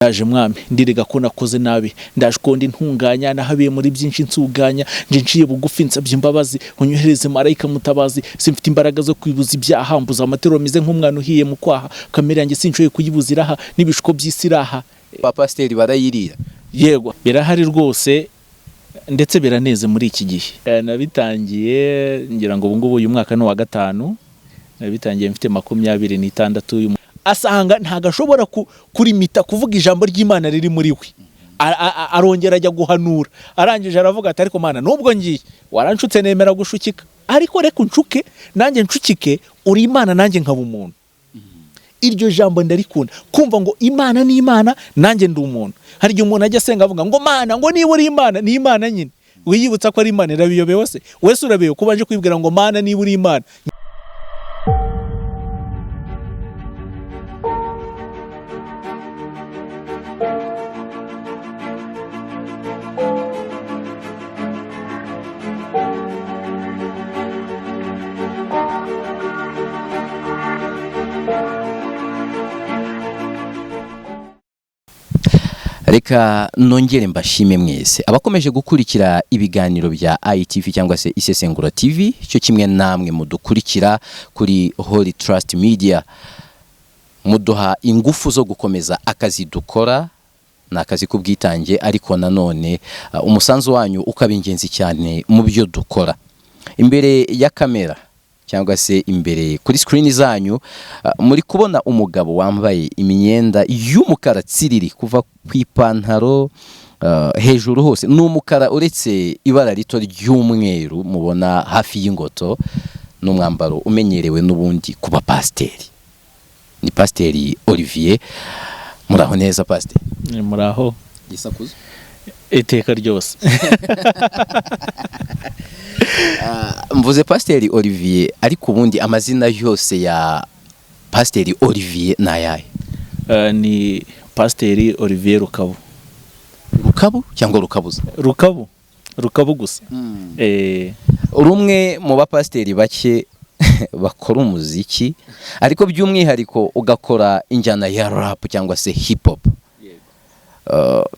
Ndaje mwami ndirega ko nakoze nabi ndaje ko ndi ntunganya nahabiye muri byinshi nsuganya nje nciye bugufi nsabye imbabazi unyohereze marayika mutabazi simfite imbaraga zo kwibuza ibyaha mbuza amatero mize nk'umwana uhiye mu kwaha kamera yanjye sinshoye kuyibuziraha nibishuko by'isiraha. Pasiteri barayirira yego birahari rwose ndetse biraneze muri iki gihe. Nabitangiye ngira ngo ubu ngubu uyu mwaka no wa gatanu nabitangiye mfite 26 asanga ntagashobora kurimita kuvuga ijambo ry'Imana riri muri we. Arongera ajya guhanura arangije aravuga ati ariko Mana nubwo ngiye waranshutse nemera gushukika ariko reka unshuke nanjye nshukike uri Imana nanjye nkaba umuntu. Iryo jambo ndarikunda kumva ngo Imana ni Imana nanjye ndi umuntu. Hari igihe umuntu ajya asenga avuga ngo Mana ngo niba uri Imana ni Imana nyine wiyibutsa ko ari Imana irabiyobewe wese urabeyo kubanje kwibwira ngo Mana niba uri Imana. Reka nongere mbashime mwese abakomeje gukurikira ibiganiro bya ITV cyangwa se Isesengura TV cyo kimwe namwe mudukurikira kuri Holy Trust Media muduha ingufu zo gukomeza akazi dukora nakazi kubwitange ariko nanone umusanzu wanyu ukaba ingenzi cyane mu byo dukora. Imbere ya kamera cyangwa se imbere kuri screen zanyu muri kubona umugabo wambaye imyenda y'umukara tsiriri kuva kwipantaro hejuru hose n'umukara uretse ibara rito ry'umweru mubona hafi y'ingoto n'umwambaro umenyerewe n'ubundi kuba pasiteri. Ni Pasiteri Olivier. Muraho neza pasiteri? Muraho gisakuzo iteka ryose. Mvuze Pasiteri Olivier ariko ubundi amazina yose ya Pasiteri Olivier nayahe? Ni Pasiteri Olivier Rukabu. Rukabu cyangwa Rukabuza? Rukabu gusa. Urumwe mu bapasiteri bake bakora umuziki ariko by'umwihariko ugakora injyana ya rap cyangwa se hip hop.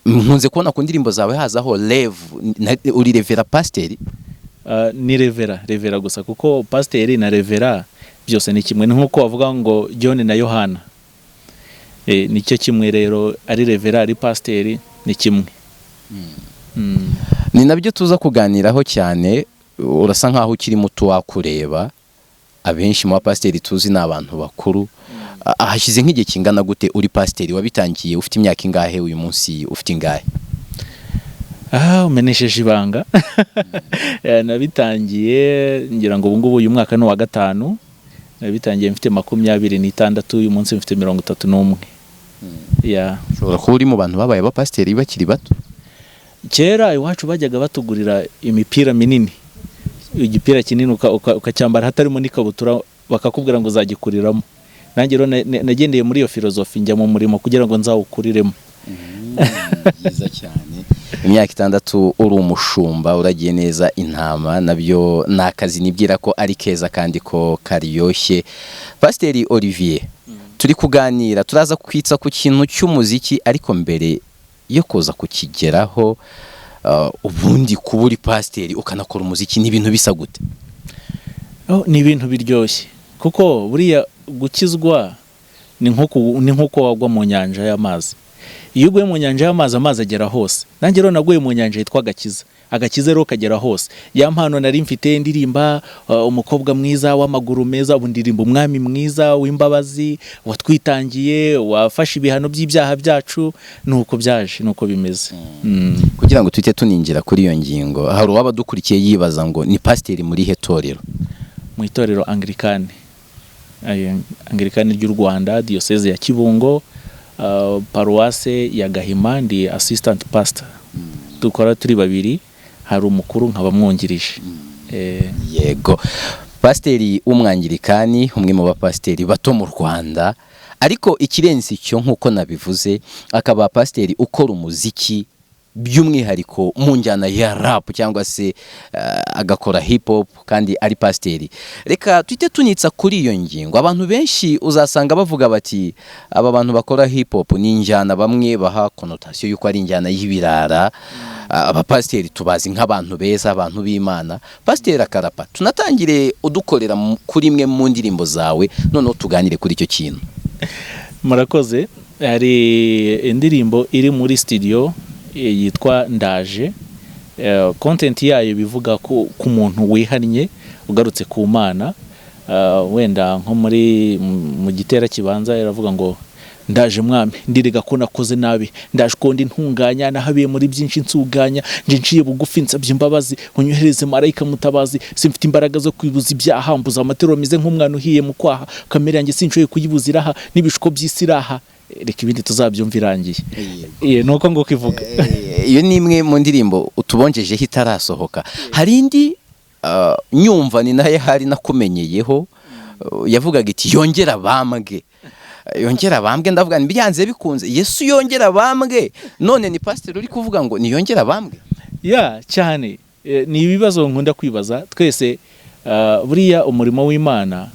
Nkunze kubona ku ndirimbo zawe hazaho Rev, uri Revera Pasiteri? Ni Revera gusa kuko Pasiteri na Revera byose ni kimwe nkuko wavuga ngo John na Yohana. Nicyo kimwe rero ari Revera ari Pasiteri ni kimwe. Ni nabyo tuza kuganiraho cyane. Urasa nkaho ukiri muto wakureba abenshi mu bapasiteri tuzi n'abantu bakuru. Hashize nk'igihe kingana gute uri pasiteri? Wabitangiye ufite imyaka ingahe? Uyu munsi ufite ingahe? Umenesheje ibanga. Nabitangiye ngira ngo ubu ngubu uyu mwaka no wa gatanu nabitangiye mfite 26 uyu munsi mfite 31. Ushobora kuba uri mu bantu babaye abapasiteri bakiri bato. Kera iwacu bajyaga batugurira imipira minini, igipira kinini ukacyambara hatarimo n'ikabutura bakakubwira ngo uzagikuriramo. Nanjye rero nagendeye muri iyo filozofi njya mu murimo kugira ngo nzawukuriremo. Byiza cyane. Imyaka 6 uri umushumba uragiye neza intama nabyo nakazi nibwira ko ari keza kandi ko karyoshye. Pasiteri Olivier turi kuganira turaza kwitsa ku kintu cy'umuziki ariko mbere yo koza kukigeraho ubundi kuba uri pasiteri ukanakora umuziki ni ibintu bisa gute? Ni ibintu biryoshye kuko buriya gukizwa ni nkuko wagwa mu nyanja y'amazi. Iyo uguye mu nyanja y'amazi amazi agera hose. Nanjye rero naguye mu nyanja yitwa agakiza rero kagera hose. Ya mpano nari mfite ndirimba umukobwa mwiza w'amaguru meza ubundirimba umwami mwiza w'imbabazi watwitangiye wafashe ibihano by'ibyaha byacu nuko byaje nuko bimeze. Kugira ngo twite tuninjira kuri iyo ngingo hari uwaba dukurikiye yibaza ngo ni pasiteri muri he torero? Mu itorero Anglikani. Anglikani ry'u Rwanda diocese ya Kibungo, paruwase ya Gahima ndi assistant pastor. Dukora turi babiri hari umukuru nkabamwungirije. Yego. Pasiteri umwangirikani umwe mu bapasiteri bato mu Rwanda ariko ikirenze cyo nkuko nabivuze akaba pasiteri ukora umuziki by'umwihariko mu njyana ya rap cyangwa se agakora hip hop kandi ari pasiteri. Reka tuhite tunitsa kuri iyo ngingo. Abantu benshi uzasanga bavuga bati aba bantu bakora hip hop ni injyana bamwe baha connotation yuko ari injyana y'ibirara. Abapasiteri tubazi nk'abantu beza, abantu b'Imana. Pasiteri akarapa, tunatangire udukorera kuri imwe mu ndirimbo zawe noneho tuganire kuri icyo kintu. Murakoze. Hari indirimbo iri muri studio yitwa Ndaje. Content yayo bivuga ku muntu wihannye ugarutse ku Mana. Wenda nko muri mu gitera kibanza iravuga ngo ndaje mwami ndirega ko nakoze nabi, ndaje ko ndi ntunganya nahabiye muri byinshi nsuganya, nje nciye bugufi nsabye imbabazi, unyohereze marayika mutabazi, simfite imbaraga zo kwibuza ibyaha, mbuza amatero mize nk'umwana uhiye mu kwaha, kamere yanjye sinshoye kuyibuziraha, n'ibishuko by'isiraha, reka ibindi tuzabyumva irangiye. Nuko ngo kivuga. Iyo ni imwe mu ndirimbo utubonjejeho itarasohoka. Hari indi nyumva ni nayo hari nakumenyeyeho yavugaga iti yongera bambwe. Yongera bambwe, ndavuga byanze bikunze Yesu yongera bambwe, none ni pasiteri uri kuvuga ngo ni yongera bambwe. Cyane ni ibibazo nkunda kwibaza. Twese buriya umurimo w'Imana,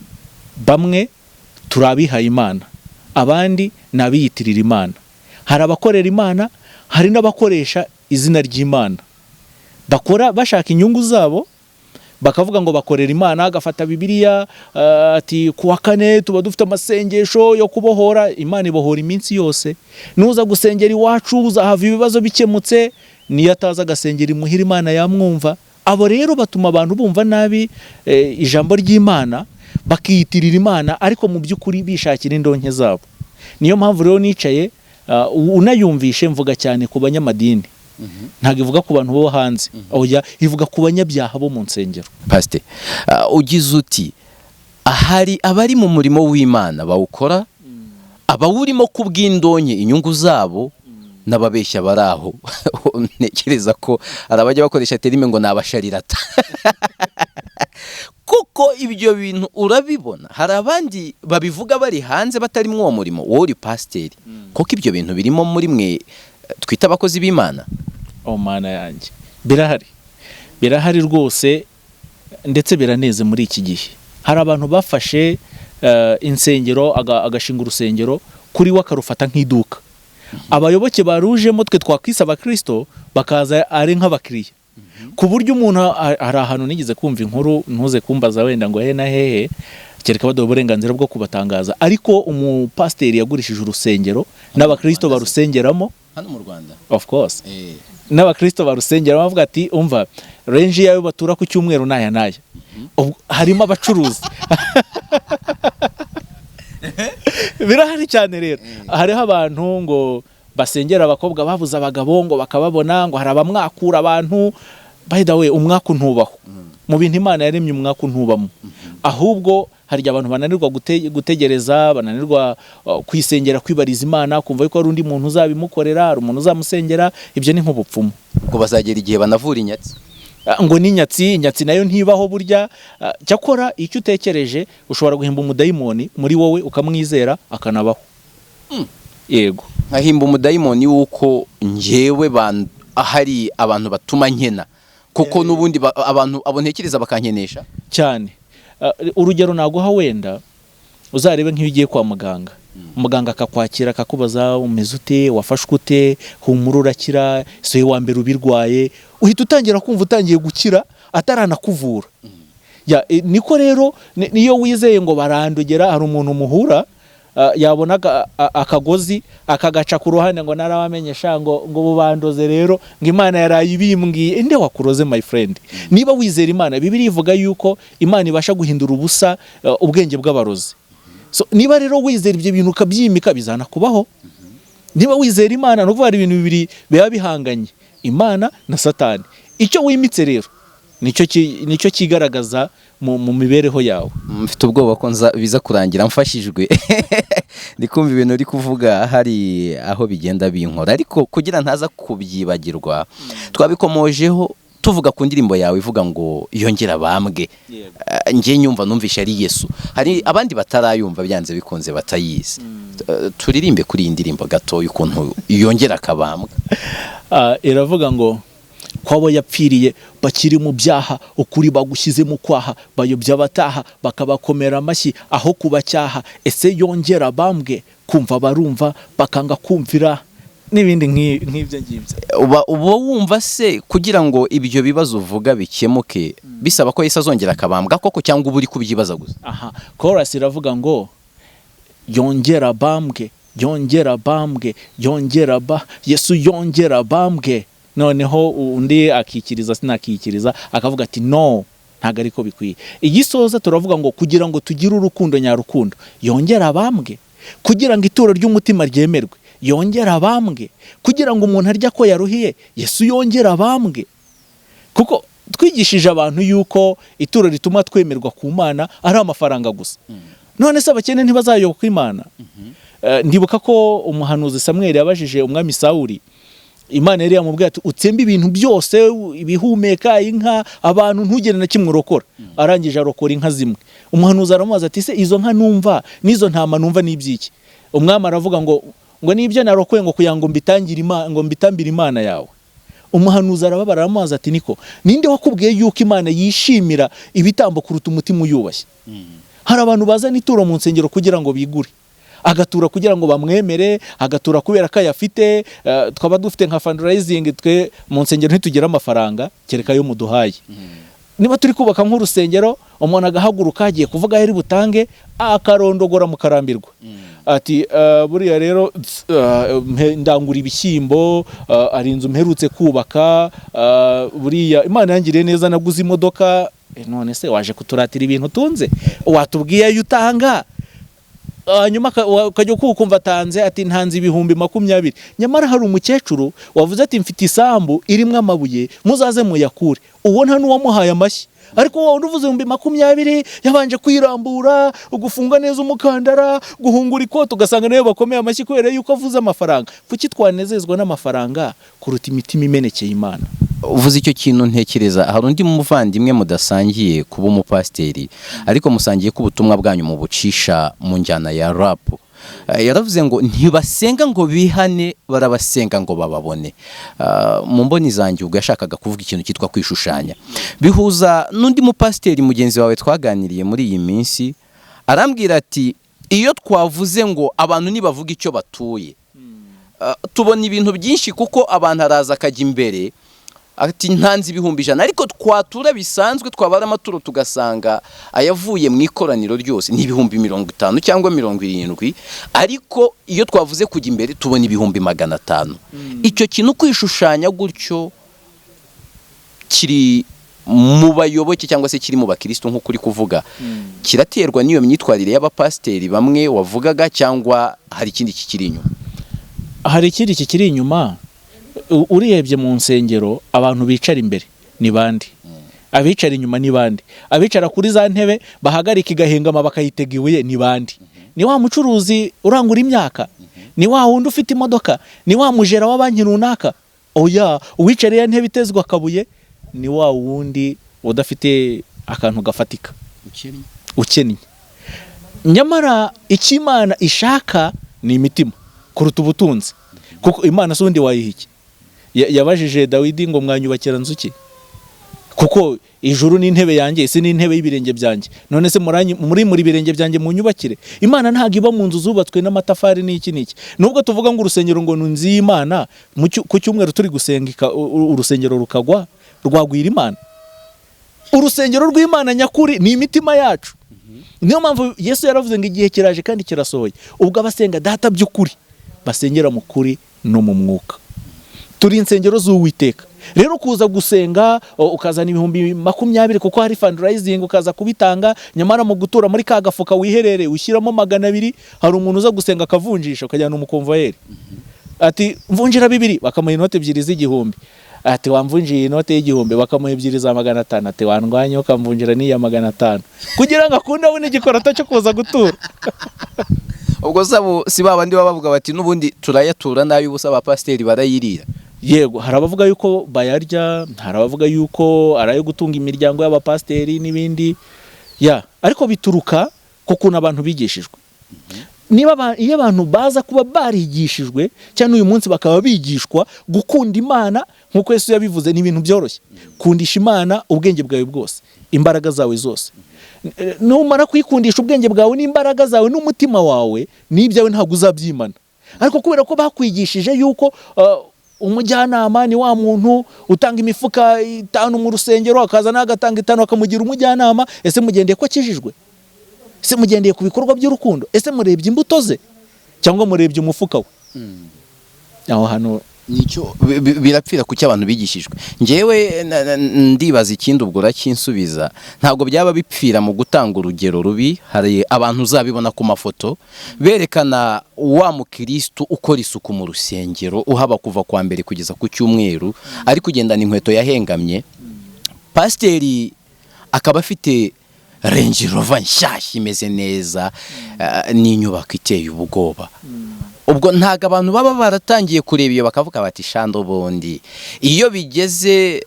bamwe turabihaye Imana, abandi nabiyitirira Imana. Hari abakorera Imana, hari n'abakoresha izina ry'Imana, bakora bashaka inyungu zabo, bakavuga ngo bakorera Imana, agafata Bibiliya ati kuwa kane tuba dufite amasengesho yo kubohora. Imana ibohora iminsi yose, nuza gusengera iwacu uzahava ibibazo bikemutse, niyo ataza agasengera imuhira Imana yamwumva. Abo rero batuma abantu bumva nabi ijambo ry'Imana, bakiyitirira Imana, ariko mu by'ukuri bishakira indonke zabo. Niyo mpamvu rero nicaye unayumvishe mvuga cyane ku banyamadini. Ntabwo ivuga ku bantu bo hanze, oya ivuga ku banyabyaha bo mu nsengero. Pasiteri, ugize uti ahari abari mu murimo w'Imana bawukora, abawurimo kubw'indonke inyungu zabo, n'ababeshya baraho. Ntekereza ko arabajya bakoresha terime ngo nabasharirata. Kuko ibyo bintu urabibona, hari abandi babivuga bari hanze batari mu uwo murimo, wowe uri pasiteri. Kuko ibyo bintu birimo muri mwe twita abakozi b'Imana. Mana yanjye, birahari rwose, ndetse biraneze muri iki gihe. Hari abantu bafashe insengero, agashinga urusengero kuri we akarufata nk'iduka. Abayoboke barujemo twe twakwisa abakristo bakaza ari nk'abakiriya, ku buryo umuntu hari ahantu nigeze kumva inkuru, ntuze kumbaza wenda ngo he na hehe, kereka baduha uburenganzira bwo kubatangaza, ariko umupasiteri yagurishije urusengero n'abakristo barusengeramo hano mu Rwanda. Of course. N'abakristo barusengeramo bavuga ati umva range yayo batura ku cyumweru naya. Harimo abacuruzi. Birahari cyane rero. Hariho abantu ngo basengera abakobwa babuze abagabo ngo bakababona, ngo hari abamwakura abantu. By the way, umwaku ntubaho. Mu bintu Imana yaremye umwaku ntubamo. Ahubwo hari abantu bananirwa gutegereza, bananirwa kwisengera, kwibariza Imana, kumva yuko hari undi muntu uzabimukorera, hari umuntu uzamusengera. Ibyo ni nk'ubupfumu. Ubwo bazagera igihe banavura inyatsi. Ngo ni inyatsi nayo ntibaho burya. Cyakora icyo utekereje ushobora guhimba umudayimoni muri wowe ukamwizera akanabaho. Yego. Nkahimba umudayimoni wuko njyewe ahari abantu batuma nkena, kuko nubundi abantu abontekereza bakankenesha cyane. Urugero naguha, wenda uzarebe nk'iyo ugiye kwa muganga, umuganga akakwakira akakubaza umeze ute, wafashwe ute, humura urakira, soye wa mbere ubirwaye, uhita utangira kumva utangiye gukira ataranakuvura. Niko rero niyo wizeye ngo barandogera, hari umuntu muhura yabona akagozi akagaca ku ruhande ngo narabamenyesha ngo bubandoze rero ngo Imana yarayibimbwiye. Inde wakuroze my friend? Niba wizera Imana, Bibiliya ivuga yuko Imana ibasha guhindura ubusa ubwenge bw'abarozi. So niba rero wizera ibyo bintu ukabyimika, bizana kubaho. Niba wizera Imana, no kuvuga ibintu bibiri biba bihanganye, Imana na Satani. Icyo wimitse rero nicyo kigaragaza mu mibereho yawe. Mfite ubwoba ko biza kurangira mfashijwe. Ndikumva ibintu uri kuvuga hari aho bigenda binkora, ariko kugira ntaza kubyibagirwa, twabikomojeho tuvuga ku ndirimbo yawe ivuga ngo yongera bambwe. Nje nyumva numvisha ari Yesu, hari abandi batarayumva byanze bikunze batayizi. Turirimbe kuri iyi ndirimbo gato y'ukuntu yongera akabambwa. iravuga ngo kwabo yapfiriye bakiri mu byaha ukuri bagushyize mu kwaha bayobya abataha bakabakomera amashyi aho kubacyaha ese yongera bambwe kumva barumva bakanga kumvira n'ibindi nk'ibyo ngibyo. uba wumva se kugira ngo ibyo bibazo uvuga bikemuke bisaba ko Yesu azongera akabambwa koko cyangwa uba uri kubyibaza gusa? Chorus iravuga ngo yongera bambwe yongera bambwe yongera Yesu yongera bambwe. Noneho undi akikiriza sinakikiriza akavuga ati no ntago ariko bikwiye. Igisoza turavuga ngo kugira ngo tugire urukundo nyarukundo yongera bambwe, kugira ngo ituro ry'umutima ryemerwe yongera bambwe, kugira ngo umuntu arya ko yaruhiye Yesu yongera bambwe. Kuko twigishije abantu yuko ituro rituma twemerwa ku Mana ari amafaranga gusa. None se abakene ntibazayoboka Imana? Ndibuka ko umuhanuzi Samuel yabajije umwami Sawuli, Imana yari yamubwiye ati utsembe ibintu byose ibihumeka inka abantu ntugere na kimwe urokora. Arangije arokora inka zimwe. Umuhanuzi aramubaza ati se izo nka numva nizo ntama numva n'ibyiki? Umwami aravuga ngo nibyo narokoye ngo kugira ngo mbitambire Imana yawe. Umuhanuzi arababara aramubaza ati niko ninde wakubwiye yuko Imana yishimira ibitambo kuruta umutima uyubashye? Hari abantu bazana ituro mu nsengero kugira ngo bigure, agatura kugira ngo bamwemere, agatura kubera ko ayafite. Twaba dufite nka fundraising twe mu nsengero ntitugira amafaranga kereka yo muduhaye. Niba turi kubaka nk'urusengero umuntu agahaguruka agiye kuvuga yari butange akarondogora mukarambirwa ati buriya rero ndangura ibishyimbo ari inzu mperutse kubaka buriya Imana yangiriye neza naguze imodoka. None se waje kuturatira ibintu tunze? Watubwiye yutanga nyuma ukajya kukumva atanze ati ntanze ibihumbi 20. Nyamara hari umukecuru wavuze ati mfite isambu irimo amabuye muzaze muyakure. Uwo nta n'uwamuhaye amashyi. Ariko wowe uvuze 20 yabanje kwirambura ugufunga neza umukandara guhungura ikote ugasanga nayo bakomeye amashyi kubera yuko avuze amafaranga. Kuki twanezezwa n'amafaranga kuruta imitima imenekeye Imana? Uvuze icyo kintu ntekereza hari undi muvandimwe mudasangiye kuba umupasiteri ariko musangiye ko ubutumwa bwanyu mu bucisha mu njyana ya rap. Yaravuze ngo ntibasenga ngo bihane barabasenga ngo bababone. Mu mboni zanjye ubwo yashakaga kuvuga ikintu cyitwa kwishushanya. Bihuza n'undi mupasiteri mugenzi wawe twaganiriye muri iyi minsi arambwira ati iyo twavuze ngo abantu nibavuga icyo batuye tubona ibintu byinshi kuko abantu araza akajya imbere ati ntanze 100,000 ariko twatura bisanzwe twabara amaturo tugasanga ayavuye mu ikoraniro ryose ni 50,000 cyangwa 70, ariko iyo twavuze kujya imbere tubona 500,000. Icyo kintu kwishushanya gutyo kiri mu bayoboke cyangwa se kiri mu bakristo nko kuri kuvuga kiraterwa n'iyo myitwarire y'abapasiteri bamwe wavugaga cyangwa hari ikindi kikiri inyuma? Hari ikindi kikiri inyuma. Urebye mu nsengero abantu bicara imbere ni bandi, abicara inyuma ni bandi, abicara kuri za ntebe bahagarika igahengama bakayitega ibuye ni bandi. Ni wa mucuruzi urangura imyaka, ni wa wundi ufite imodoka, ni wa mujera wa banki runaka. Oya, uwicariye ya ntebe itezwa akabuye ni wa wundi udafite akantu gafatika, ukennye. Nyamara icyo Imana ishaka ni imitima kuruta ubutunzi. Kuko Imana si undi wayihiki. Yabajije Dawidi ngo mwanyubakira nzuki? Kuko ijuru ni intebe yanjye, isi ni intebe y'ibirenge byanjye. None se muri birenge byanjye mu nyubakire? Imana ntago iba mu nzu zubatswe n'amatafari n'iki. Nubwo tuvuga ngo urusengero ngo nunzi y'Imana, ku cyumweru turi gusenga urusengero rukagwa rwagwira Imana. Urusengero rw'Imana nyakuri ni imitima yacu. Niyo mpamvu Yesu yaravuze ngo igihe kiraje kandi kirasohoye ubwo abasenga data by'ukuri basengera mu kuri no mu mwuka. Turi insengero z'Uwiteka. Rero kuza gusenga ukazana 20,000 kuko hari fundraising ukaza kubitanga, nyamara mu gutura muri ka gafuka wiherere ushyiramo 200, hari umuntu uza gusenga akavunjisha ukajyana umukonvoyeri ati mvunjira 2 bakamuha inote 2 z'igihumbi. Ati wamvunjiye inote y'igihumbi bakamuha 2 za 500. Ati wandwanye ukamvunjira n'iya 500 kugira ngo akunde abone igikorata cyo kuza gutura. Ubwo sabo si babandi bavuga bati nubundi turayatura nayo ubusa abapasiteri barayirira. Yego, hari abavuga yuko bayarya, hari abavuga yuko arayo gutunga imiryango y'abapasiteri n'ibindi. Ariko bituruka kuko abantu bigishijwe. iyo abantu baza kuba barigishijwe cyane uyu munsi bakaba bigishwa gukunda Imana nk'uko Yesu yabivuze, ni ibintu byoroshye. Kundisha Imana ubwenge bwawe bwose, imbaraga zawe zose. Numara kwikundisha ubwenge bwawe n'imbaraga zawe n'umutima wawe, n'ibyawe ntabwo uzabyimana. Ariko kubera ko bakwigishije yuko umujyanama ni wa muntu utanga imifuka 5 mu rusengero, akazana agatanga 5 akamugira umujyanama, ese mugendeye ko akijijwe? Ese mugendeye ku bikorwa by'urukundo? Ese murebye imbuto ze cyangwa murebye umufuka we? Aho hano nicyo birapfira ku cy'abantu bigishijwe. Ngewe ndibaza ikindi ubwo rakinsubiza, ntabwo byaba bipfira mu gutanga urugero rubi. Hari abantu uzabibona ku mafoto berekana wa mukristo ukora isuku mu rusengero, uhaba kuva kwa mbere kugeza ku cyumweru, ari kugendana inkweto yahengamye. Pasiteri akaba afite Range Rover nshyashya imeze neza, n'inyubako iteye ubwoba. Ubwo ntago abantu baba baratangiye kureba iyo bakavuga bati shando bondi iyo bigeze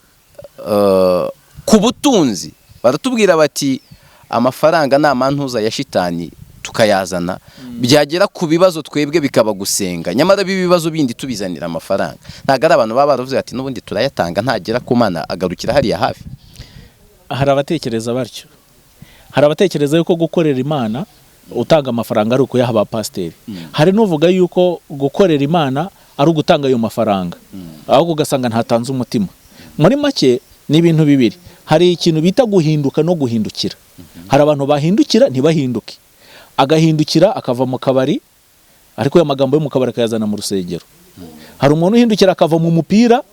ku butunzi baratubwira bati amafaranga n'amantuza ya shitani tukayazana, byagera ku bibazo twebwe bikaba gusenga, nyamara bibazo bindi tubizanira amafaranga. Ntago ari abantu baba baravuze ati n'ubundi turayatanga ntagera ku Mana agarukira hariya hafi. Hari abatekereza batyo, hari abatekereza yuko gukorera Imana utanga amafaranga ari ukuyaha abapasiteri. Hari n'uvuga yuko gukorera Imana ari ugutanga ayo mafaranga, ahubwo ugasanga ntatanze umutima. Muri make ni ibintu bibiri. Hari ikintu bita guhinduka no guhindukira. Hari abantu bahindukira ntibahinduke, agahindukira akava mu kabari, ariko ya magambo yo mu kabari akayazana mu rusengero. Hari umuntu uhindukira akava mu mupira,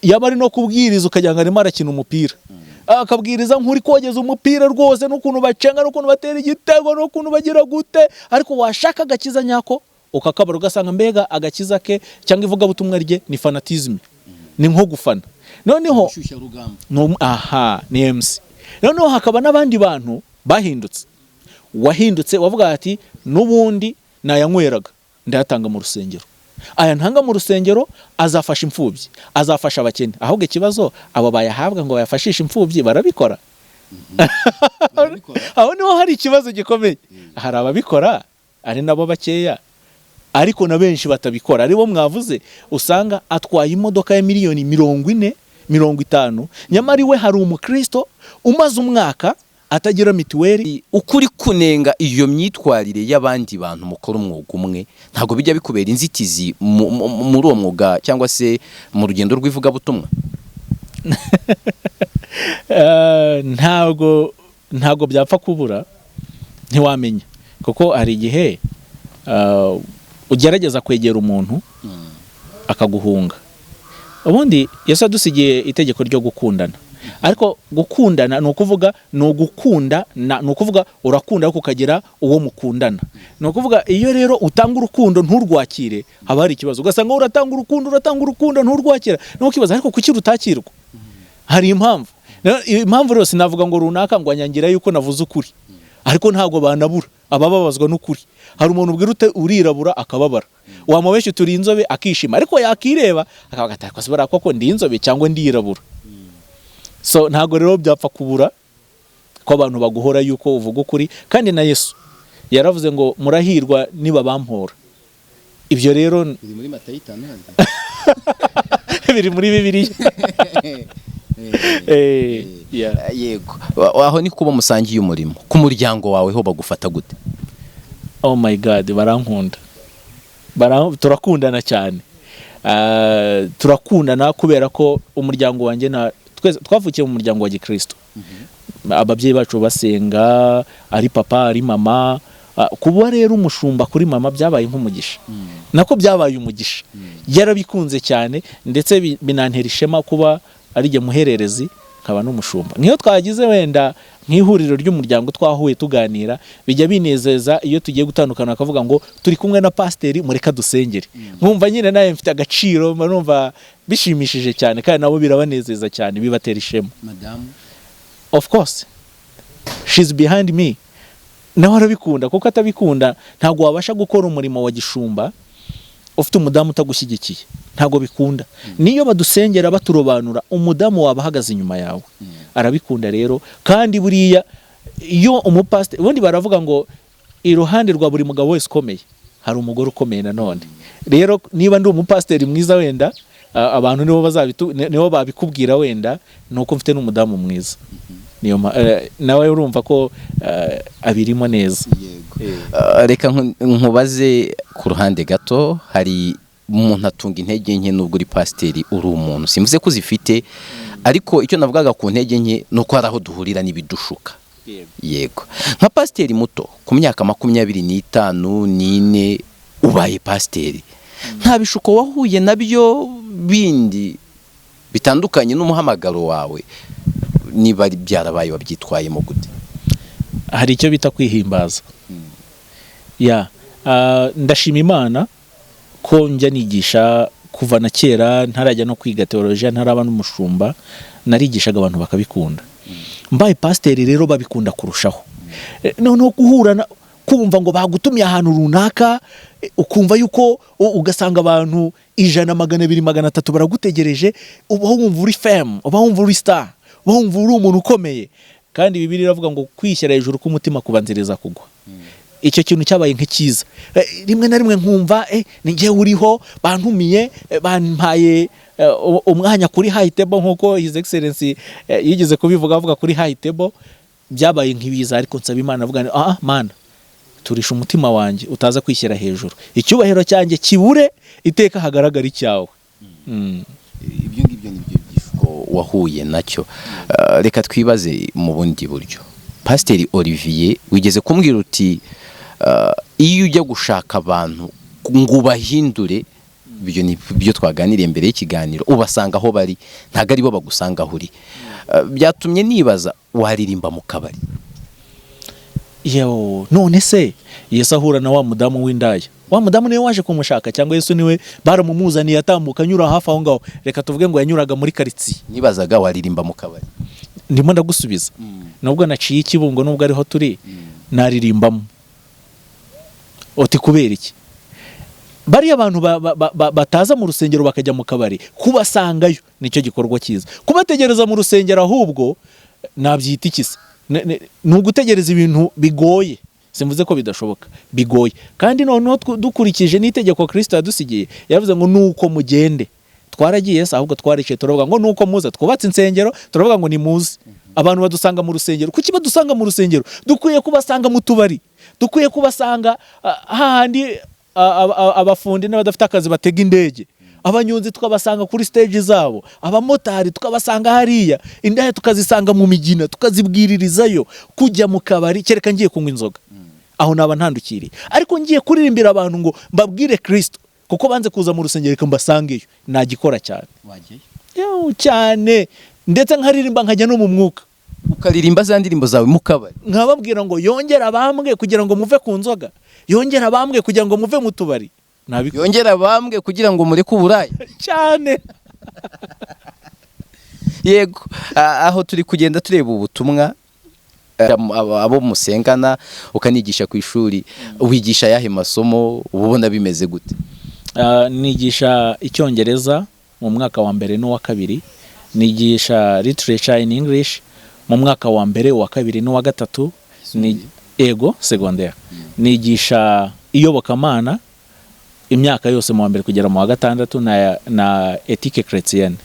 yaba ari no kubwiriza ukagira ngo arimo arakina umupira, akabwiriza nk'uri kogeza umupira rwose, n'ukuntu bacenga, n'ukuntu batera igitego, n'ukuntu bagira gute, ariko washaka agakiza nyako ukakabara ugasanga mbega agakiza ke cyangwa ivugabutumwa rye ni fanatisme, ni nko gufana. Noneho ni MC. Noneho hakaba n'abandi bantu bahindutse, wahindutse wavuga ati n'ubundi nayanyweraga ndayatanga mu rusengero, aya ntanga mu rusengero azafasha imfubyi, azafasha abakene. Ahubwo ikibazo abo bayahabwa ngo bayafashishe imfubyi barabikora? Aho niho hari ikibazo gikomeye. Hari ababikora ari nabo bakeya, ariko na benshi batabikora aribo mwavuze, usanga atwaye imodoka ya miliyoni 40, 50, nyamari we hari umukristo umaze umwaka atagira mituweli. Ukuri kunenga iyo myitwarire y'abandi bantu mukora umwuga umwe ntago bijya bikubera inzitizi muri uwo mwuga cyangwa se mu rugendo rw'ivugabutumwa? Ntago byapfa kubura, ntiwamenya, kuko hari igihe ugerageza kwegera umuntu akaguhunga. Ubundi Yesu adusigiye itegeko ryo gukundana, ariko gukundana ni ukuvuga urakunda ariko ukagira uwo mukundana. Ni ukuvuga iyo rero utanga urukundo nturwakire, haba hari ikibazo. Ugasanga uratanga urukundo nturwakira, nuko kibaza ariko kuki rutakirwa? Hari impamvu rero sinavuga ngo runaka ngo anyangira yuko navuze ukuri, ariko ntago banabura abababazwa n'ukuri. Hari umuntu ubwira urirabura akababara, wamubeshye turi inzobe akishima, ariko yakireba akavuga ati kwasubira koko ndi inzobe cyangwa ndirabura. So ntago rero byapfa kubura ko abantu baguhora yuko uvuga ukuri, kandi na Yesu yaravuze ngo murahirwa niba bampora. Ibyo rero biri muri Matayo 5 biri muri Bibiliya. Yego, aho ni kuba musangiye umurimo. Ku muryango wawe ho bagufata gute? Oh my God, barankunda, turakundana cyane. Turakundana kubera ko umuryango wanjye twavukiye mu muryango wa Gikristo. Ababyeyi bacu basenga, ari papa ari mama. Kuba rero umushumba kuri mama byabaye nk'umugisha, nako byabaye umugisha. Yarabikunze cyane, ndetse binantera ishema kuba ari jye muhererezi nkaba n'umushumba. Niyo twagize wenda nk'ihuriro ry'umuryango twahuye tuganira, bijya binezeza iyo tugiye gutandukana akavuga ngo turi kumwe na pasiteri mureka dusengere. Nkumva nyine naye mfite agaciro, numva bishimishije cyane, kandi nabo birabanezeza cyane, bibatera ishema. Madam, of course she's behind me, nawe arabikunda, kuko atabikunda ntago wabasha gukora umurimo wa gishumba ufite umudamu utagushyigikiye, ntago bikunda. Niyo badusengera baturobanura, umudamu wabahagaze inyuma yawe arabikunda rero. Kandi buriya iyo umupasiteri, ubundi baravuga ngo iruhande rwa buri mugabo wese ukomeye hari umugore ukomeye nanone. Rero niba ndi umupasiteri mwiza wenda abantu nibo babikubwira wenda nuko mfite n'umudamu mwiza. Nawe urumva ko abirimo neza. Reka nkubaze ku ruhande gato, hari umuntu atunga intege nke nubwo uri pasiteri uri umuntu, simvuze ko uzifite, ariko icyo navugaga ku ntege nke nuko hari aho duhurira n'ibidushuka. Yego, nka pasiteri muto ku myaka 24 ubaye pasiteri, nta bishuko wahuye nabyo bindi bitandukanye n'umuhamagaro wawe? Niba byarabaye wabyitwayemo gute? Hari icyo bita kwihimbaza. Ndashima Imana ko njya nigisha kuva na kera, ntarajya no kwiga theology, ntaraba n'umushumba, narigishaga abantu bakabikunda. Mbaye pasiteri rero babikunda kurushaho. Noneho guhura kumva ngo bagutumye ahantu runaka, ukumva yuko ugasanga abantu 100, 200, 300 baragutegereje, ubaho wumva uri femme, ubaho wumva uri star, ubaho wumva uri umuntu ukomeye. Kandi Bibiliya iravuga ngo kwishyira hejuru k'umutima kubanziriza kugwa. Icyo kintu cyabaye nk'ikiza. Rimwe na rimwe nkumva ni ngiye uriho, bantumiye, bampaye umwanya kuri high table nkuko His Excellency yigeze kubivuga, avuga kuri high table. Byabaye nk'ibiza, ariko nsaba Imana avuga Mana, turisha umutima wanjye utaza kwishyira hejuru, icyubahiro cyanjye kibure, iteka hagaragara icyawe. Ibyo ngibyo nibyo byishuko wahuye nacyo. Reka twibaze mu bundi buryo. Pasiteri Olivier wigeze kumbwira uti iyo ujya gushaka abantu ngo ubahindure, ibyo ni byo twaganiriye mbere y'ikiganiro, ubasanga aho bari, ntago ari bo bagusanga aho uri. Byatumye nibaza, waririmba mu kabari? None se Yesu ahura na wa mudamu w'indaya, wa mudamu niwe waje kumushaka, cyangwa Yesu niwe baramumuzaniye atambuka anyura hafi aho ngaho? Reka tuvuge ngo yanyuraga muri karitsiye. Nibazaga waririmba mu kabari. Ndimo ndagusubiza. Nubwo naciye Kibungo, nubwo ariho turi, naririmbamo. Oti kubera iki? Bari abantu bataza mu rusengero bakajya mu kabari, kubasangayo nicyo gikorwa cyiza. Kubategereza mu rusengero ahubwo nabyita ikise, ni ugutegereza ibintu bigoye. Simvuze ko bidashoboka, bigoye. Kandi noneho dukurikije n'itegeko Kristo yadusigiye, yavuze ngo nuko mugende. Twaragiye ahubwo twarice turavuga ngo nuko muza, twubatse insengero turavuga ngo ni muzi. Abantu badusanga mu rusengero, kuki badusanga mu rusengero? Dukwiye kubasanga mu tubari, dukwiye kubasanga hahandi abafundi n'abadafite akazi batega indege, abanyonzi tukabasanga kuri stage zabo, abamotari tukabasanga hariya, indaya tukazisanga mu migina tukazibwiririzayo. Kujya mu kabari kereka ngiye kunywa inzoga, aho naba ntandukiriye. Ariko ngiye kuririmbira abantu ngo mbabwire Kristo, kuko banze kuza mu rusengero reka mbasangeyo, nagikora cyane. Wagiye cyane, ndetse nkaririmba nkajya no mu mwuka. Ukaririmba za ndirimbo zawe mu kabari, nkababwira ngo yongera abambwe kugira ngo muve ku nzoga, yongera abambwe kugira ngo muve mu tubari, yongera abambwe kugira ngo mureke uburaya cyane. Yego, aho turi kugenda tureba ubutumwa abo musengana ukanigisha ku ishuri, wigisha yahe masomo, ubona bimeze gute? Nigisha Icyongereza mu mwaka wa mbere n'uwa kabiri, nigisha literature in English mu mwaka wa mbere, uwa kabiri n'uwa gatatu, secondaire. Nigisha iyobokamana imyaka yose mu wa mbere kugera mu wa gatandatu, na ethique chrétienne.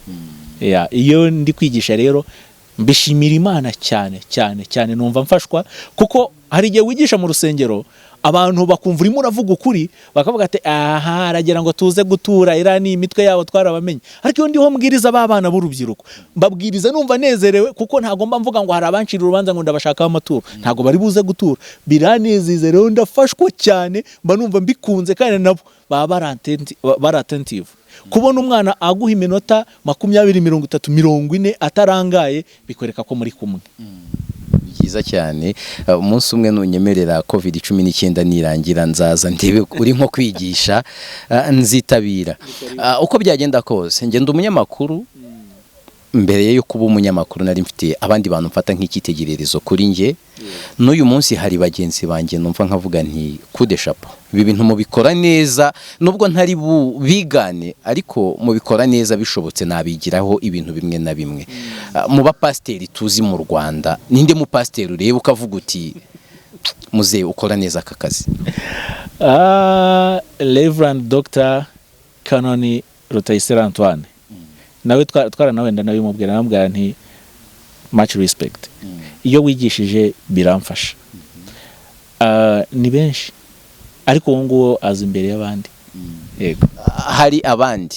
Iyo ndi kwigisha rero mbishimira Imana cyane cyane cyane, numva mfashwa, kuko hari igihe wigisha mu rusengero abantu bakumva urimo uravuga ukuri, bakavuga ati aragira ngo tuze gutura, ira ni imitwe yabo twarabamenye. Ariko iyo ndiho mbwiriza abana b'urubyiruko, mbabwiriza numva nezerewe, kuko ntago mba mvuga ngo hari abancira urubanza ngo ndabashakaho amaturo, ntago bari buze gutura. Biranezeza rero, ndafashwa cyane, mba numva mbikunze, kandi nabo baba bari attentive. Kubona umwana aguha iminota 20, 30, 40 atarangaye, bikwereka ko muri kumwe. Byiza cyane. Umunsi umwe nunyemerera COVID-19 nirangira, nzaza ndebe uri nko kwigisha, nzitabira. Uko byagenda kose, ngenda umunyamakuru. Mbere yo kuba umunyamakuru nari mfite abandi bantu mfata nk'ikitegererezo kuri nge. N'uyu munsi hari bagenzi banjye numva nkavuga nti kude chapeau, ibi bintu mubikora neza, nubwo ntari bigane, ariko mubikora neza, bishobotse nabigiraho ibintu bimwe na bimwe. Mu bapasiteri tuzi mu Rwanda, ninde mu pasiteri ureba ukavuga uti muze ukora neza aka kazi? Reverend Dr Kanoni Rutayisire Antoine nawe twaranawenda nabimubwira namubwira nti much respect. Iyo wigishije biramfasha. Ni benshi ariko uwo nguwo aza imbere y'abandi. Yego, hari abandi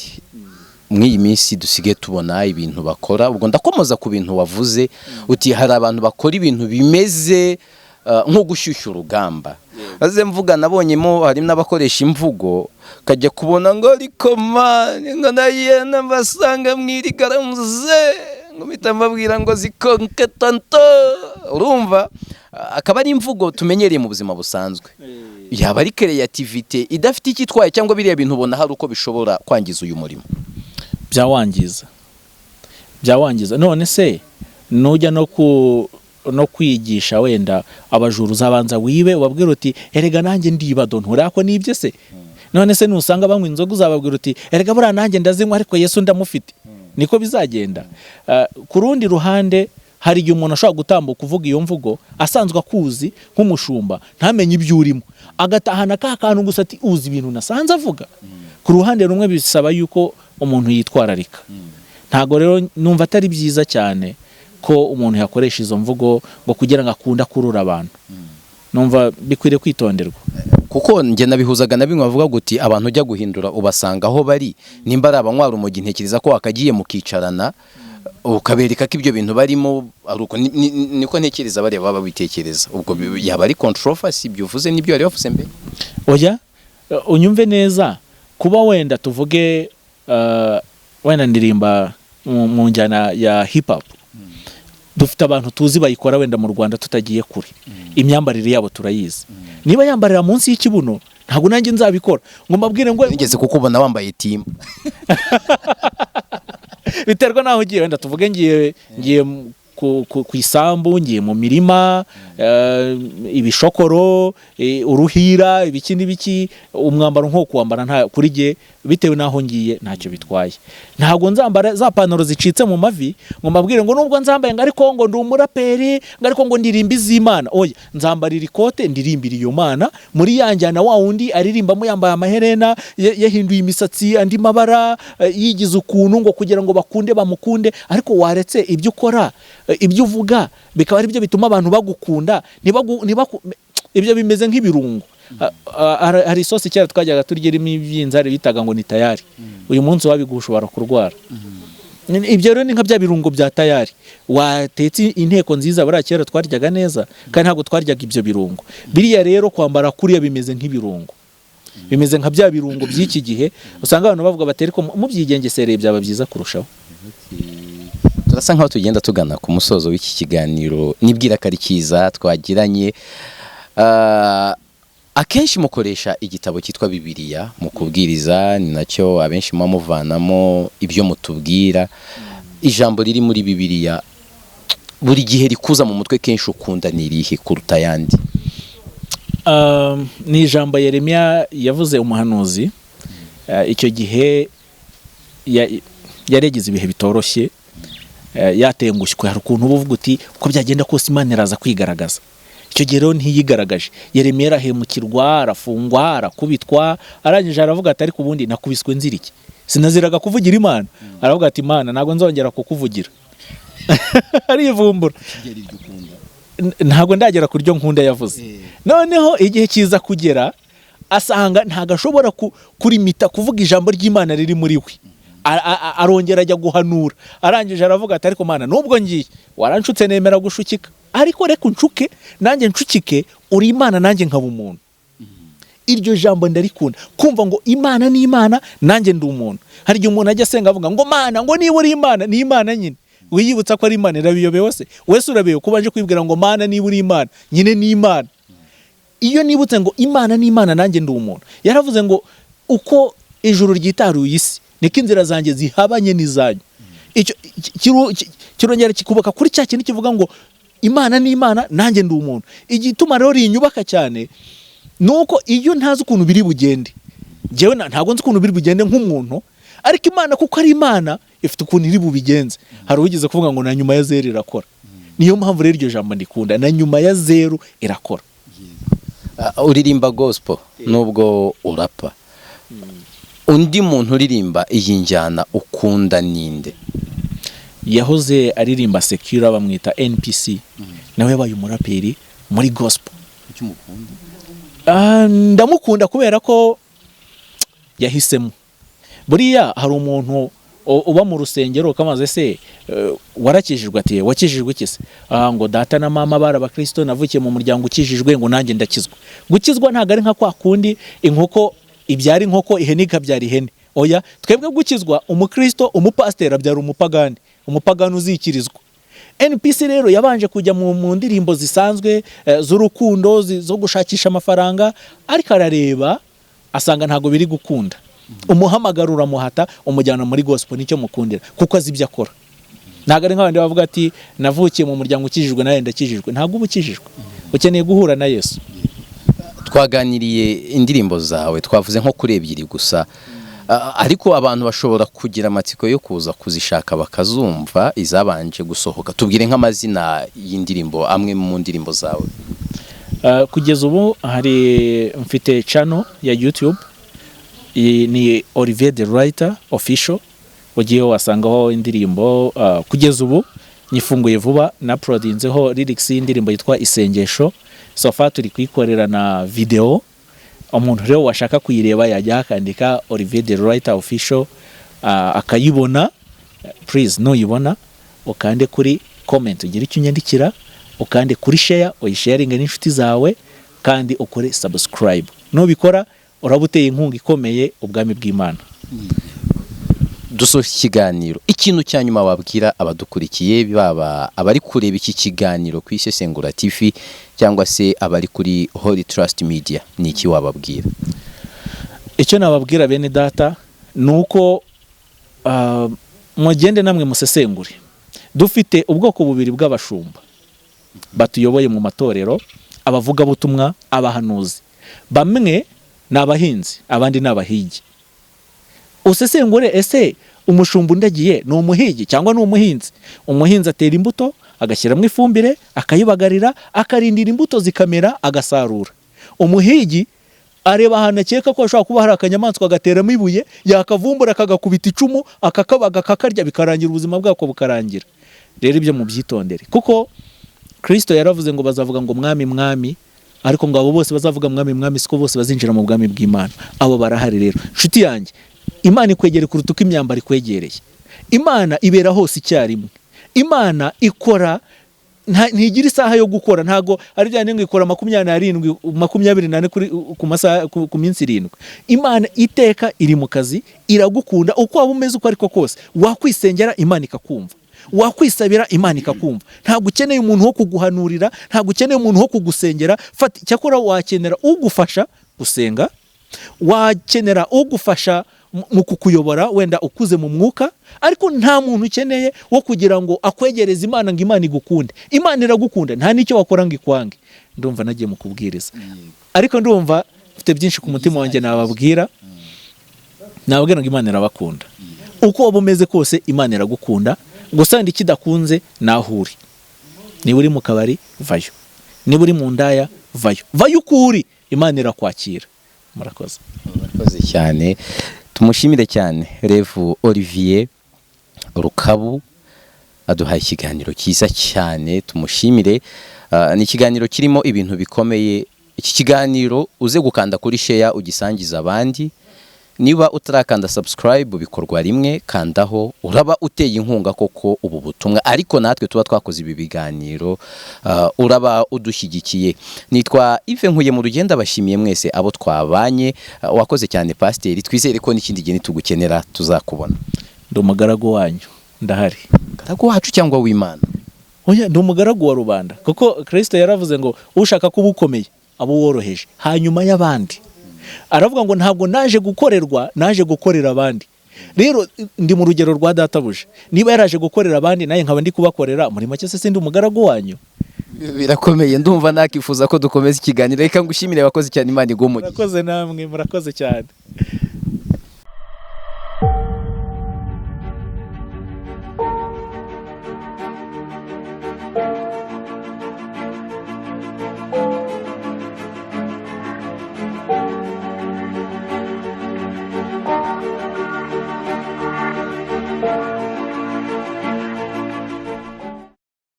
mw'iyi minsi dusige tubona ibintu bakora, ubwo ndakomoza ku bintu wavuze uti hari abantu bakora ibintu bimeze nko gushyushya urugamba. Aze mvuga nabonyemo harimo n'abakoresha imvugo kajya kubona ngo ariko mani ngo naye nabasanga mwirigaramuze ngo mitambabwira ngo zikonke tonto, urumva akaba ari imvugo tumenyereye mu buzima busanzwe. Yaba ari creativity idafite ikitwaye cyangwa biriya bintu ubona hari uko bishobora kwangiza uyu murimo? Byawangiza. None se nujya no kwigisha wenda abajuru uzabanza wibe ubabwira uti erega nanjye ndiba dontura ko nibye se. None se nusanga banywa inzoga uzababwira uti erega bura nanjye ndazinywa ariko Yesu ndamufite. Niko bizagenda. Ku rundi ruhande hari igihe umuntu ashobora gutambuka kuvuga iyo mvugo asanzwe akuzi nk'umushumba ntamenye ibyo urimo, agatahana ka kantu gusa ati uzi ibintu nasanze avuga. Ku ruhande rumwe bisaba yuko umuntu yitwararika. Ntago rero numva atari byiza cyane ko umuntu yakoresha izo mvugo ngo kugira ngo akunda kurura abantu. Numva bikwiriye kwitonderwa. Kuko nge nabihuzaga na bimwe bavuga guti abantu ujya guhindura ubasanga aho bari, nimba ari abanywara umugi ntekereza ko akagiye mukicarana ukabereka ko ibyo bintu barimo aruko niko ntekereza bari baba bitekereza. Ubwo yaba ari controversy ibyo uvuze nibyo yari bavuze mbere. Oya, unyumve neza, kuba wenda tuvuge wenda ndirimba mu njyana ya hip hop, dufite abantu tuzi bayikora wenda mu Rwanda tutagiye kure. Imyambarire yabo turayizi. Niba yambarira munsi y'ikibuno ntago nanjye nzabikora ngo mbabwire ngo nigeze kukubona wambaye team. Biterwa naho ugiye, wenda tuvuge ngiye ku isambu, ngiye mu mirima, ibishokoro, uruhira, ibiki n'ibiki, umwambaro nko kuwambara nta kuri giye bitewe naho ngiye ntacyo bitwaye. Ntago nzambara za pantaro zicitse mu mavi ngo mbabwire ngo nubwo nzambaye ngo ariko ngo ndi umuraperi ngo ariko ngo ndirimba iz'Imana. Oya, nzambarira ikote ndirimbira iyo Mana muri yanjyana wa wundi aririmbamo yambaye amaherena yahinduye imisatsi andi mabara yigize ukuntu ngo kugira ngo bakunde bamukunde. Ariko waretse ibyo ukora, ibyo uvuga bikaba ari byo bituma abantu bagukunda. Ibyo bimeze nk'ibirungo. Hari isosi cyane twajyaga turya irimo ibyinzari bitaga ngo ni tayari. Uyu munsi wabigushobora kurwara. Ibyo rero ni nka bya birungo bya tayari. Watetse inteko nziza bara kera twaryaga neza kandi ntabwo twaryaga ibyo birungo. Biriya rero kwambara kuriya bimeze nk'ibirungo. Bimeze nka bya birungo by'iki gihe usanga abantu bavuga bateri ko mu byigengesereye byaba byiza kurushaho. Turasa nkaho tugenda tugana ku musozo w'iki kiganiro. Nibwira kari kiza twagiranye. Akenshi mukoresha igitabo cyitwa Bibiliya mu kubwiriza, ni nacyo abenshi muvanamo ibyo mutubwira. Ijambo riri muri Bibiliya buri gihe rikuza mu mutwe kenshi ukunda nirihe kuruta yandi? Ni ijambo Yeremiya yavuze umuhanuzi. Icyo gihe yaregeze ibihe bitoroshye, yatengushywe. Hari ukuntu uvuga uti uko byagenda kose Imana iraza kwigaragaza. Icyo gihe rero ntiyigaragaje. Yeremiya arahemukirwa, arafungwa, arakubitwa, arangije aravuga ati ariko ubundi nakubiswe nziriki, sinaziraga kuvugira Imana. Aravuga ati Imana ntabwo nzongera kukuvugira. Arivumbura. Ntabwo ndagera kuryo nkunda yavuze. Noneho igihe kiza kugera asanga ntago ashobora kurimita kuvuga ijambo ry'Imana riri muri we. Arongera ajya guhanura. Arangije aravuga ati ariko Mana nubwo ngiye waranshutse nemera gushukika, ariko reka unshuke nanjye nshukike, uri Imana nanjye nkaba umuntu. Iryo jambo ndarikunda, kumva ngo Imana ni Imana nanjye ndi umuntu. Hari igihe umuntu ajya asenga avuga ngo Mana ngo niba uri Imana ni Imana nyine. Wiyibutsa ko ari Imana irabiyobewe se? Wese urabeyo kubanje kwibwira ngo Mana niba uri Imana nyine ni Imana. Iyo nibutse ngo Imana ni Imana nanjye ndi umuntu, yaravuze ngo uko ijuru ryitaruye isi niko inzira zanjye zihabanye n'izanyu. Icyo kirongera kikubaka kuri cya kintu kivuga ngo Imana ni Imana nanjye ndi umuntu. Igituma rero rinyubaka cyane nuko iyo ntazi ukuntu biri bugende, jewe ntago nzi ukuntu biri bugende nk'umuntu, ariko Imana kuko ari Imana ifite ukuntu iri bubigenze. Hari ugize kuvuga ngo na nyuma ya zero irakora. Niyo mpamvu rero iryo jambo ndikunda, na nyuma ya zero irakora. uririmba gospel nubwo urapa, undi muntu uririmba iyi njyana ukunda ninde? yahoze aririmba Secure bamwita NPC, nawe yabaye umuraperi muri gospel. Ndamukunda kubera ko yahisemo. Buriya hari umuntu uba mu rusengero kamaze se warakijijwe, ati wakijijwe iki se? Ngo data na mama bara abakristo, navukiye mu muryango ukijijwe, ngo nanjye ndakizwa. Gukizwa ntago ari nka kwa kundi inkoko ibyara inkoko, ihene ikabyara ihene. Oya, twebwe gukizwa, umukristo umupasiteri abyara umupagani, umupagani uzikirizwa. NPC rero yabanje kujya mu ndirimbo zisanzwe z'urukundo, zo gushakisha amafaranga, ariko arareba asanga ntago biri gukunda. Umuhamagara uramuhata, umujyana muri gospel, nicyo mukundira kuko azi ibyo akora. Ntago ari nk'abandi bavuga ati navukiye mu muryango ukijijwe naye ndakijijwe. Ntago ubukijijwe, ukeneye guhura na Yesu. Twaganiriye indirimbo zawe, twavuze nko kuri ebyiri gusa, ariko abantu bashobora kugira amatsiko yo kuza kuzishaka bakazumva izabanje gusohoka. Tubwire nk'amazina y'indirimbo, amwe mu ndirimbo zawe. Kugeza ubu hari mfite channel ya YouTube, ni Olivier the Writer Official, ugiye wasangaho indirimbo. Kugeza ubu nyifunguye vuba, na uploadinzeho lyrics y'indirimbo yitwa Isengesho. So far turi kuyikorera na video. Umuntu rero washaka kuyireba yajya akandika Olivier the Writer Official akayibona. Please nuyibona ukande kuri comment, ugira icyo unyandikira, ukande kuri share, uyisharinge n'inshuti zawe, kandi ukore subscribe. Nubikora urabuteye inkunga ikomeye ubwami bw'Imana. Dusoje ikiganiro, ikintu cya nyuma wabwira abadukurikiye, baba abari kureba iki kiganiro ku Isesengura TV cyangwa se abari kuri Holy Trust Media, ni iki wababwira? Icyo nababwira bene data nuko mugende namwe musesengure. Dufite ubwoko bubiri bw'abashumba batuyoboye mu matorero, abavuga butumwa, abahanuzi. Bamwe ni abahinzi, abandi ni abahigi. Usesengure, ese umushumba undagiye ni umuhigi cyangwa ni umuhinzi? Umuhinzi atera imbuto, agashyiramo ifumbire, akayibagarira, akarindira imbuto zikamera, agasarura. Umuhigi areba ahantu akeka ko ashobora kuba hari akanyamaswa, agateramo ibuye, yakavumbura akagakubita icumu, akakabaga akakarya, bikarangira, ubuzima bwako bukarangira. Rero ibyo mubyitondere, kuko Kristo yaravuze ngo bazavuga ngo mwami mwami, ariko ngo abo bose bazavuga mwami mwami siko bose bazinjira mu bwami bw'Imana. Abo barahari rero. Nshuti yanjye, Imana ikwegere kuruta uko imyambaro ikwegereye. Imana ibera hose icyarimwe. Imana ikora, ntigira isaha yo gukora. Ntago ari bya ngo ikora 24 ku masaha, ku minsi 7. Imana iteka iri mu kazi, iragukunda uko waba umeze uko ariko kose. Wakwisengera Imana ikakumva, wakwisabira Imana ikakumva. Ntago ukeneye umuntu wo kuguhanurira, ntago ukeneye umuntu wo kugusengera. Fata cyakora wakenera ugufasha gusenga, wakenera ugufasha mu kukuyobora, wenda ukuze mu mwuka, ariko nta muntu ukeneye wo kugira ngo akwegereze Imana ngo Imana igukunde. Imana iragukunda, nta nicyo wakora ngo ikwange. Ndumva nagiye mu kubwiriza, ariko ndumva mfite byinshi ku mutima wanjye nababwira. Nababwira ngo Imana irabakunda uko waba umeze kose. Imana iragukunda, gusa ndikidakunze nahuri. Niba uri mu kabari vayo, niba uri mu ndaya vayo, vayo ukuri. Imana irakwakira. Murakoze. Murakoze cyane, tumushimire cyane Rev Olivier Rukabu, aduhaye ikiganiro cyiza cyane. Tumushimire, ni ikiganiro kirimo ibintu bikomeye. Iki kiganiro uze gukanda kuri share ugisangiza abandi. Niba utarakanda subscribe, bikorwa rimwe, kandaho, uraba uteye inkunga koko ubu butumwa. Ariko natwe tuba twakoze ibi biganiro, uraba udushyigikiye. Nitwa Yves Nkuye mu rugenda, bashimiye mwese abo twabanye. Wakoze cyane Pasiteri, twizere ko n'ikindi gihe nitugukenera tuzakubona. Ndi umugaragu wanyu, ndahari. Umugaragu wacu cyangwa w'Imana? Oya, ndi umugaragu wa rubanda, kuko Kristo yaravuze ngo ushaka kuba ukomeye abo woroheje hanyuma y'abandi. Aravuga ngo ntabwo naje gukorerwa, naje gukorera abandi. Rero ndi mu rugero rwa databuja. Niba yaraje gukorera abandi, naye nkaba ndi kubakorera, muri make se ndi umugaragu wanyu. Birakomeye, ndumva nakifuza ko dukomeza ikiganiro. Reka ngushimire, wakoze cyane, Imana igumugiye. Murakoze namwe, murakoze cyane.